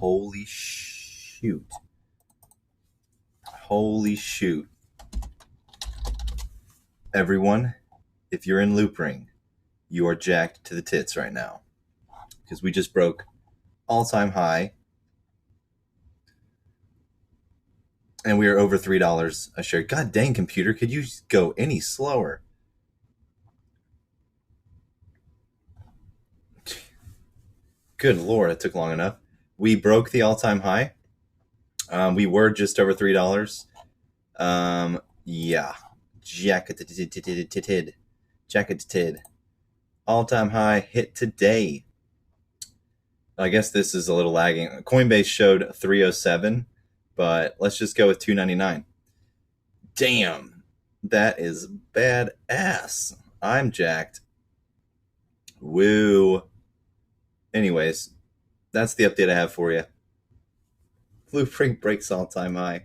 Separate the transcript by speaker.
Speaker 1: Holy shoot. Holy shoot. Everyone, if you're in Loopring, you are jacked to the tits right now. Because we just broke all-time high. And we are over $3 a share. God dang, computer, could you go any slower? Good Lord, it took long enough. We broke the all-time high. We were just over $3. Yeah. Jacketed. All-time high hit today. I guess this is a little lagging. Coinbase showed 307, but let's just go with 299. Damn, that is badass. I'm jacked. Woo. Anyways, that's the update I have for you. Loopring breaks all-time high.